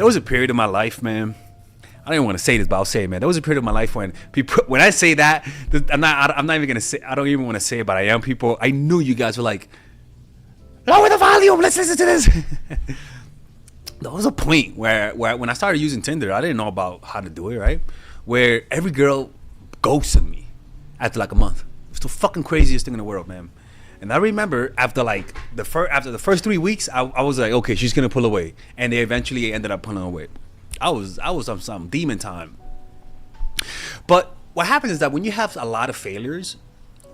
there was a period of my life, man. I don't even want to say this, but I'll say it, man. There was a period of my life when people, when I say that, I'm not even gonna say. I don't even want to say it, but I am people. I knew you guys were like, lower the volume. Let's listen to this. There was a point where when I started using Tinder, I didn't know about how to do it, right? Where every girl ghosted me after like a month. It was the fucking craziest thing in the world, man. And I remember after like the first 3 weeks, I was like, okay, she's gonna pull away, and they eventually ended up pulling away. I was on some demon time. But what happens is that when you have a lot of failures,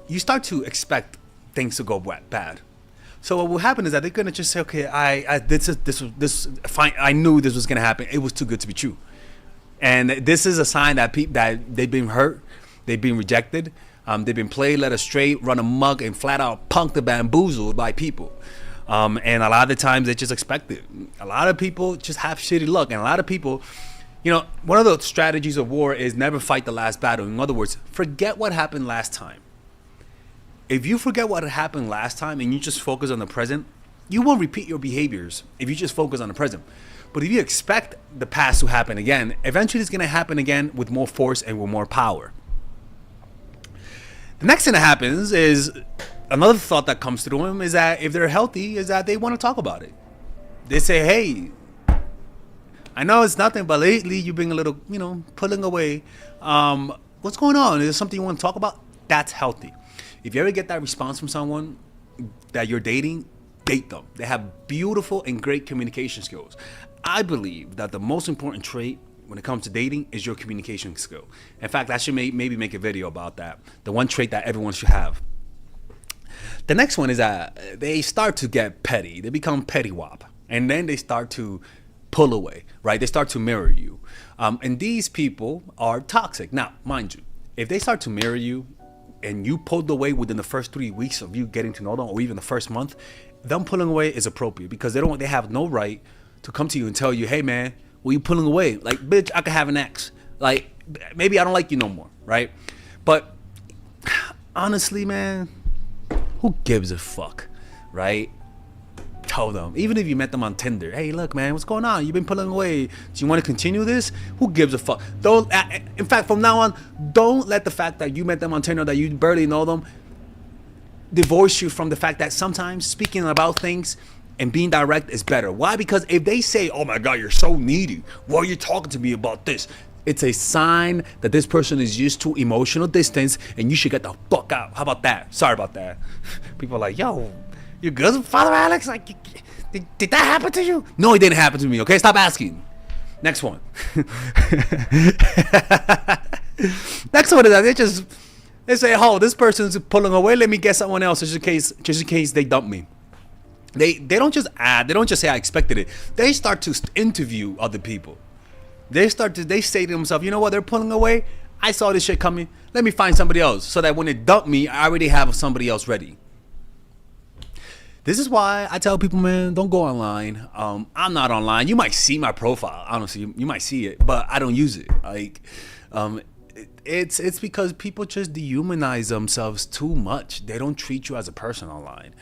you start to expect things to go bad. So what will happen is that they're gonna just say, okay, I fine. I knew this was gonna happen. It was too good to be true, and this is a sign that that they've been hurt, they've been rejected, they've been played, led astray, run amok, and flat out punked and bamboozled by people. And a lot of the times they just expect it. A lot of people just have shitty luck, and a lot of people, you know, one of the strategies of war is never fight the last battle. In other words, forget what happened last time. If you forget what happened last time and you just focus on the present, you won't repeat your behaviors if you just focus on the present. But if you expect the past to happen again, eventually it's going to happen again with more force and with more power. The next thing that happens is, another thought that comes through them is that if they're healthy, is that they want to talk about it. They say, hey, I know it's nothing, but lately you've been a little, you know, pulling away. What's going on? Is there something you want to talk about? That's healthy. If you ever get that response from someone that you're dating, date them. They have beautiful and great communication skills. I believe that the most important trait when it comes to dating is your communication skill. In fact, I should maybe make a video about that. The one trait that everyone should have. The next one is that they start to get petty. They become petty wop. And then they start to pull away, right? They start to mirror you. And these people are toxic. Now, mind you, if they start to mirror you and you pulled away within the first 3 weeks of you getting to know them, or even the first month, them pulling away is appropriate, because they have no right to come to you and tell you, hey man, why you pulling away? Like, bitch, I could have an ex. Like, maybe I don't like you no more, right? But honestly, man, who gives a fuck, right? Tell them. Even if you met them on Tinder, hey, look, man, what's going on? You've been pulling away. Do you want to continue this? Who gives a fuck? Don't. In fact, from now on, don't let the fact that you met them on Tinder, that you barely know them, divorce you from the fact that sometimes speaking about things and being direct is better. Why? Because if they say, oh my God, you're so needy, why are you talking to me about this? It's a sign that this person is used to emotional distance, and you should get the fuck out. How about that? Sorry about that. People are like, yo, you good, Father Alex? Like, did that happen to you? No, it didn't happen to me, okay? Stop asking. Next one. Next one is that they say, oh, this person's pulling away. Let me get someone else just in case they dump me. They don't just add. They don't just say I expected it. They start to interview other people. They say to themselves, you know what? They're pulling away. I saw this shit coming. Let me find somebody else, so that when they dump me, I already have somebody else ready. This is why I tell people, man, don't go online. I'm not online. You might see my profile. Honestly, you might see it, but I don't use it. Like, it's because people just dehumanize themselves too much. They don't treat you as a person online.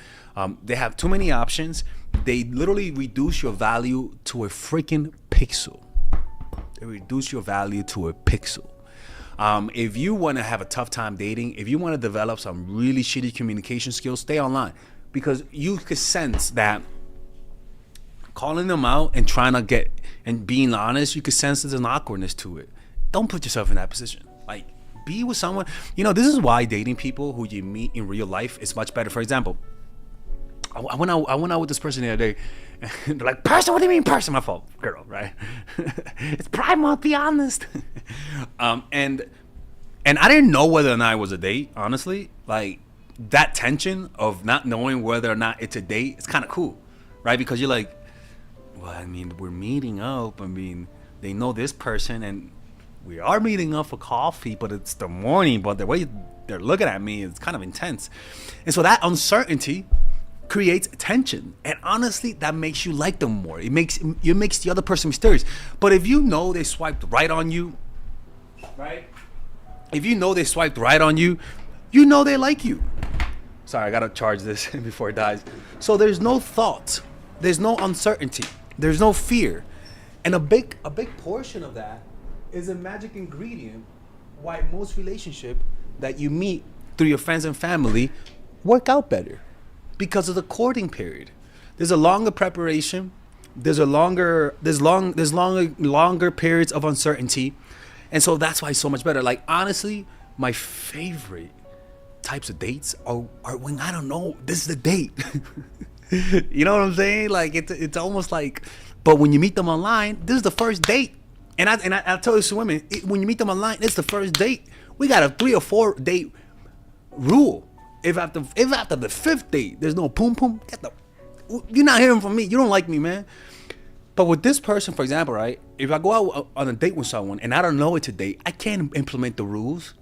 They have too many options. They literally reduce your value to a freaking pixel. They reduce your value to a pixel. If you want to have a tough time dating, if you want to develop some really shitty communication skills, stay online. Because you could sense that calling them out and trying to get and being honest, you could sense there's an awkwardness to it. Don't put yourself in that position. Like, be with someone. You know, this is why dating people who you meet in real life is much better. For example, I went out with this person the other day. And they're like, person? What do you mean person? My fault, girl, right? It's Pride Month, be honest. And I didn't know whether or not it was a date, honestly. Like, that tension of not knowing whether or not it's a date, it's kind of cool, right? Because you're like, well, I mean, we're meeting up. I mean, they know this person, and we are meeting up for coffee, but it's the morning. But the way they're looking at me is kind of intense. And so that uncertainty creates tension, and honestly, that makes you like them more. It makes the other person mysterious. But if you know they swiped right on you, right? If you know they swiped right on you, you know they like you. Sorry, I gotta charge this before it dies. So there's no thought, there's no uncertainty, there's no fear. And a big portion of that is a magic ingredient why most relationship that you meet through your friends and family work out better, because of the courting period. There's a longer preparation. There's longer periods of uncertainty, and so that's why it's so much better. Like, honestly, my favorite types of dates are when I don't know this is the date. You know what I'm saying? Like, it's almost like, but when you meet them online, this is the first date. And I tell this to women, when you meet them online, it's the first date. We got a 3 or 4 date rule. If after the 5th date, there's no poom poom, you're not hearing from me. You don't like me, man. But with this person, for example, right? If I go out on a date with someone and I don't know it to date, I can't implement the rules.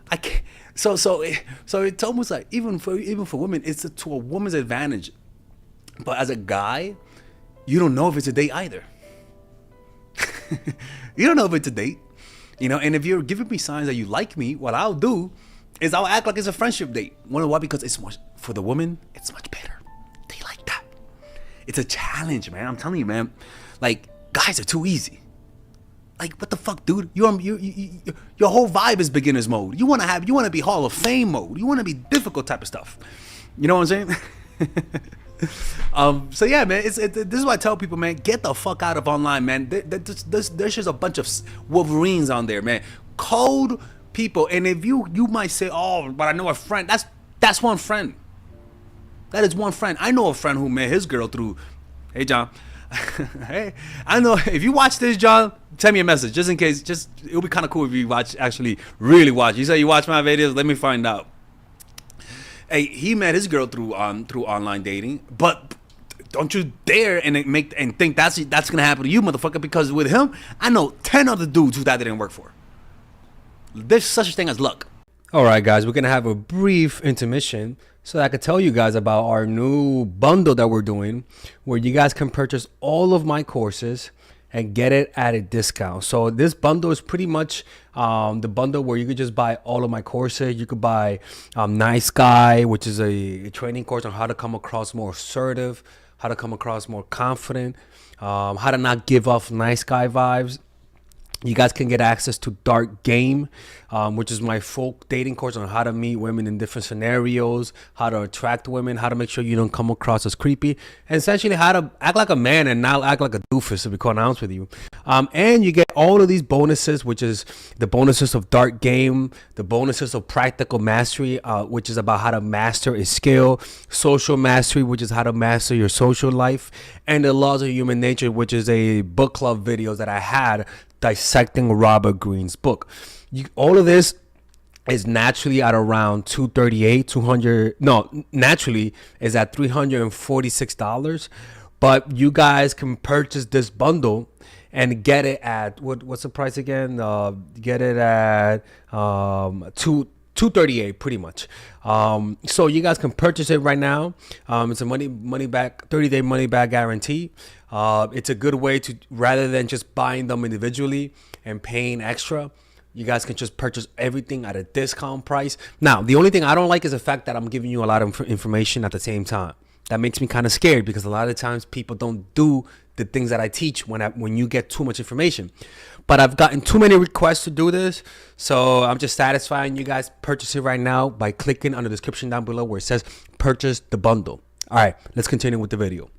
I can't. So it's almost like even for women, it's to a woman's advantage. But as a guy, you don't know if it's a date either. You don't know if it's a date, And if you're giving me signs that you like me, what I'll do is I'll act like it's a friendship date. Wonder why? Because it's much for the woman. It's much better. They like that. It's a challenge, man. I'm telling you, man. Like, guys are too easy. Like, what the fuck, dude? Your whole vibe is beginner's mode. You want to be Hall of Fame mode. You want to be difficult type of stuff. You know what I'm saying? So yeah, man, this is why I tell people, man, get the fuck out of online, man. There's just a bunch of Wolverines on there, man. Cold people, and if you might say, oh, but I know a friend. That's one friend. That is one friend. I know a friend who met his girl through. Hey, John. Hey, I know if you watch this, John, send me a message just in case. It'll be kind of cool if you actually really watch. You say you watch my videos. Let me find out. Hey, he met his girl through online dating, but don't you dare and think that's gonna happen to you, motherfucker. Because with him, I know 10 other dudes who that didn't work for. There's such a thing as luck. All right, guys, we're gonna have a brief intermission so that I could tell you guys about our new bundle that we're doing, where you guys can purchase all of my courses and get it at a discount. So this bundle is pretty much the bundle where you could just buy all of my courses. You could buy Nice Guy, which is a training course on how to come across more assertive, how to come across more confident, how to not give off nice guy vibes. You guys can get access to Dark Game, which is my full dating course on how to meet women in different scenarios, how to attract women, how to make sure you don't come across as creepy, and essentially how to act like a man and not act like a doofus, to be quite honest with you. And you get all of these bonuses, which is the bonuses of Dark Game, the bonuses of Practical Mastery, which is about how to master a skill, Social Mastery, which is how to master your social life, and the Laws of Human Nature, which is a book club videos that I had dissecting Robert Greene's book. All of this is naturally at around naturally is at $346, but you guys can purchase this bundle and get it at what's the price again? Get it at $238 pretty much. So you guys can purchase it right now. It's a money back 30-day money back guarantee. It's a good way to, rather than just buying them individually and paying extra, you guys can just purchase everything at a discount price. Now, the only thing I don't like is the fact that I'm giving you a lot of information at the same time. That makes me kind of scared, because a lot of times people don't do the things that I teach when you get too much information. But I've gotten too many requests to do this, so I'm just satisfying you guys. Purchase it right now by clicking on the description down below where it says purchase the bundle. All right, let's continue with the video.